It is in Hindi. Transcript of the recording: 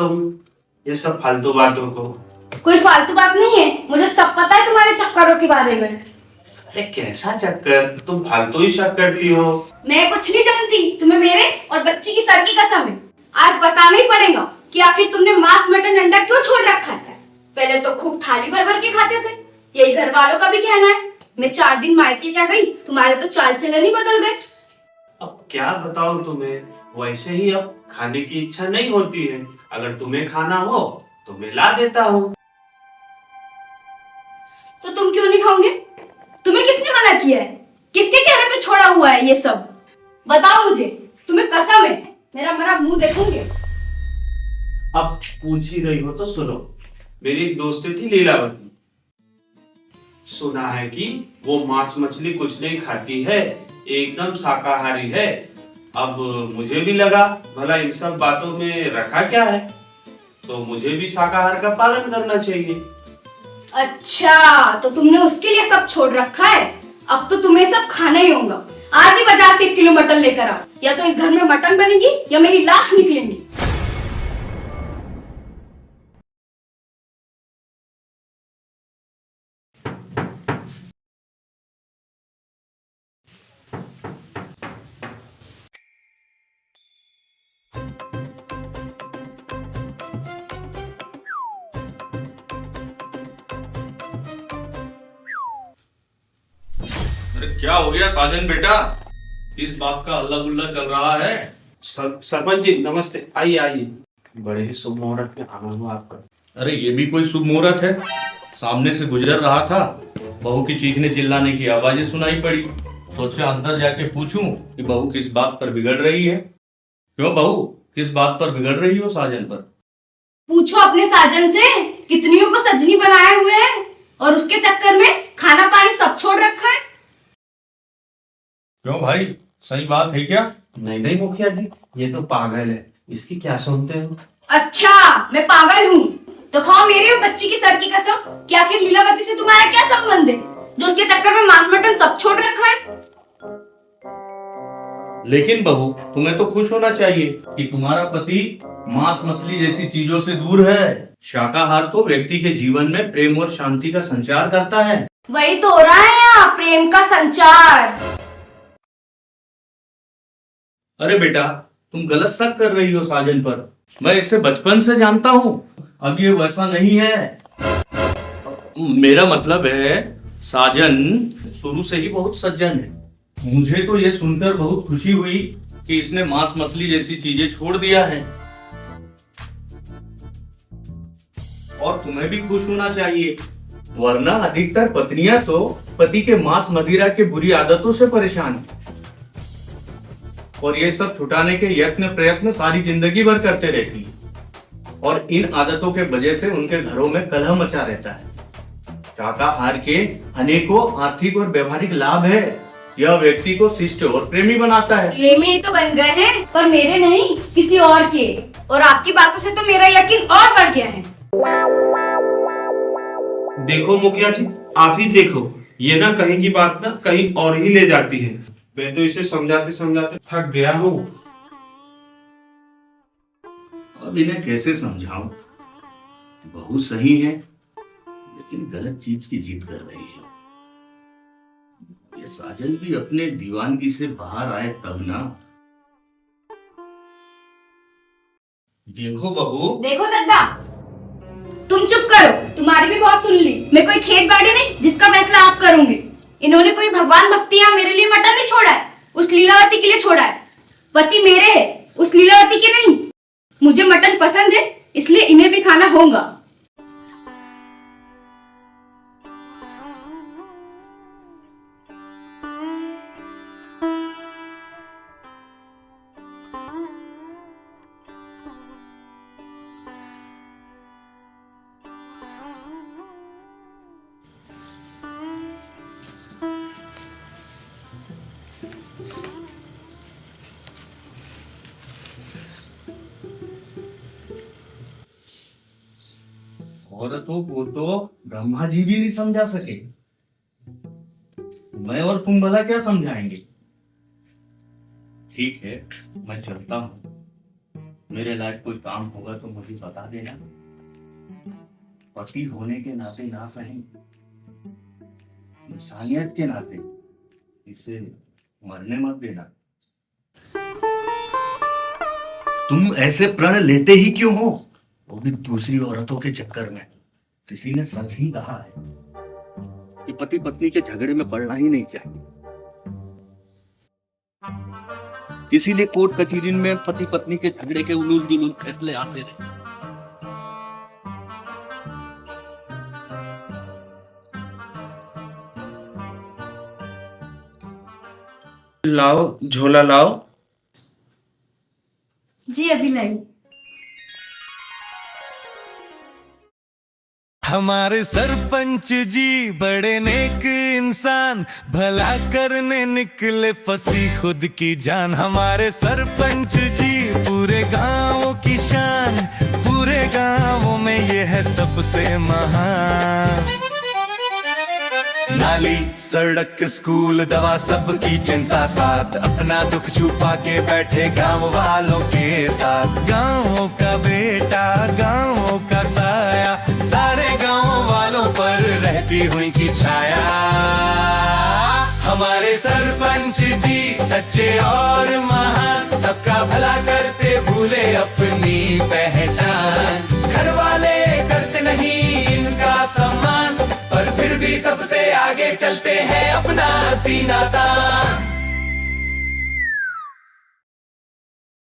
तुम ये सब फालतू बातों को। कोई फालतू बात नहीं है, मुझे सब पता है तुम्हारे चक्करों के बारे में। अरे कैसा चक्कर, तुम फालतू ही शक करती हो। मैं कुछ नहीं जानती, तुम्हें मेरे और बच्ची की सर की कसम है। आज बताना ही पड़ेगा कि आखिर तुमने मांस मटन अंडा क्यों छोड़ रखा है। पहले तो खूब थाली भर भर के खाते थे, यही घर वालों का भी कहना है। मैं 4 दिन मायके क्या गई, तुम्हारे तो चाल चलन ही बदल गए। अब क्या बताऊं तुम्हें, वैसे ही अब खाने की इच्छा नहीं होती है। अगर तुम्हें खाना हो तो मैं ला देता हूँ। तो तुम क्यों नहीं खाओगे? तुम्हें किसने मना किया है? किसके कहने पे छोड़ा हुआ है ये सब? बताओ मुझे, तुम्हें कसम है मेरा मरा मुंह देखोगे। अब पूछ ही रही हो तो सुनो। मेरी एक दोस्त थी लीलावती, सुना है कि वो मांस मछली कुछ नहीं खाती है, एकदम शाकाहारी है। अब मुझे भी लगा भला इन सब बातों में रखा क्या है, तो मुझे भी शाकाहार का पालन करना चाहिए। अच्छा, तो तुमने उसके लिए सब छोड़ रखा है। अब तो तुम्हें सब खाना ही होगा। आज ही बाजार से 1 किलो मटन लेकर आओ, या तो इस घर में मटन बनेगी या मेरी लाश निकलेंगी। अरे क्या हो गया साजन बेटा, इस बात का अल्लाह गुल्ला चल रहा है। सरपंच जी नमस्ते, आइए आइए। बड़े ही शुभ मुहूर्त में आना हुआ आपका। अरे ये भी कोई शुभ मुहूर्त है। सामने से गुजर रहा था, बहू की चीखने चिल्लाने की आवाजें सुनाई पड़ी। सोचा अंदर जाके पूछूं कि बहू किस बात पर बिगड़ रही है। क्यों बहू, किस बात पर बिगड़ रही हो साजन पर? पूछो अपने साजन से, कितनियों को सजनी बनाए हुए हैं और उसके चक्कर में खाना पानी सब छोड़ रखा है। क्यों भाई, सही बात है क्या? नहीं नहीं मुखिया जी, ये तो पागल है, इसकी क्या सुनते हो। अच्छा, मैं पागल हूँ तो खाओ मेरे और बच्ची की सर की कसम कि आखिर लीलावती से तुम्हारा क्या संबंध है, जो उसके चक्कर में मांस मटन सब छोड़ रखा है। लेकिन बहू, तुम्हें तो खुश होना चाहिए कि तुम्हारा पति मांस मछली जैसी चीजों से दूर है। शाकाहार तो व्यक्ति के जीवन में प्रेम और शांति का संचार करता है। वही तो हो रहा है यहाँ, प्रेम का संचार। अरे बेटा, तुम गलत शक कर रही हो साजन पर। मैं इसे बचपन से जानता हूँ, अब ये वैसा नहीं है। मेरा मतलब है साजन शुरू से ही बहुत सज्जन है। मुझे तो ये सुनकर बहुत खुशी हुई कि इसने मांस मछली जैसी चीजें छोड़ दिया है। और तुम्हें भी खुश होना चाहिए, वरना अधिकतर पत्नियां तो पति के मांस मदिरा के बुरी आदतों से परेशान हैं। और ये सब छुटाने के यत्न प्रयत्न सारी जिंदगी भर करते रहती है। और इन आदतों के वजह से उनके घरों में कलह मचा रहता है। शाकाहार के अनेकों आर्थिक और व्यवहारिक लाभ है। यह व्यक्ति को शिष्ट और प्रेमी बनाता है। प्रेमी तो बन गए हैं, पर मेरे नहीं, किसी और के। और आपकी बातों से तो मेरा यकीन और बढ़ गया है। देखो मुखिया जी, आप ही देखो, ये ना कहीं की बात ना कहीं और ही ले जाती है। मैं तो इसे समझाते समझाते थक गया हूँ। अब इन्हें कैसे समझाऊं? बहू सही है, लेकिन गलत चीज की जिद कर रही है। ये साजन भी अपने दीवानगी से बाहर आए तब ना। देखो बहू, देखो दद्दा, तुम चुप करो, तुम्हारी भी बहुत सुन ली। मैं कोई खेत बाड़ी नहीं जिसका फैसला आप करोगे। इन्होंने कोई भगवान भक्ति या मेरे लिए मटन नहीं छोड़ा है, उस लीलावती के लिए छोड़ा है। पति मेरे है, उस लीलावती के नहीं। मुझे मटन पसंद है, इसलिए इन्हें भी खाना होगा। औरतों को तो ब्रह्मा जी भी नहीं समझा सके, मैं और तुम भला क्या समझाएंगे। ठीक है, मैं चलता हूँ। मेरे लायक कोई काम होगा तो मुझे बता देना। पति होने के नाते ना सही, इंसानियत के नाते इसे मरने मत देना। तुम ऐसे प्रण लेते ही क्यों हो, वो भी दूसरी औरतों के चक्कर में। किसी ने सच ही कहा है कि पति पत्नी के झगड़े में पड़ना ही नहीं चाहिए। इसीलिए कोर्ट कचहरी में पति पत्नी के झगड़े के उलूल जुलूल फैसले आते रहे। लाओ झोला लाओ। जी अभी लाई। हमारे सरपंच जी बड़े नेक इंसान, भला करने निकले फंसी खुद की जान। हमारे सरपंच जी पूरे गांव की शान, पूरे गांव में ये है सबसे महान। नाली सड़क स्कूल दवा सबकी चिंता साथ, अपना दुख छुपा के बैठे गांव वालों के साथ। गांवों का बेटा गांवों का साया, सारे गांव वालों पर रहती हुई की छाया। हमारे सरपंच जी सच्चे और महान, सबका भला करते भूले अपनी पहचान। घर वाले करते नहीं इनका सम्मान, पर फिर भी सबसे आगे चलते हैं अपना सीना तान।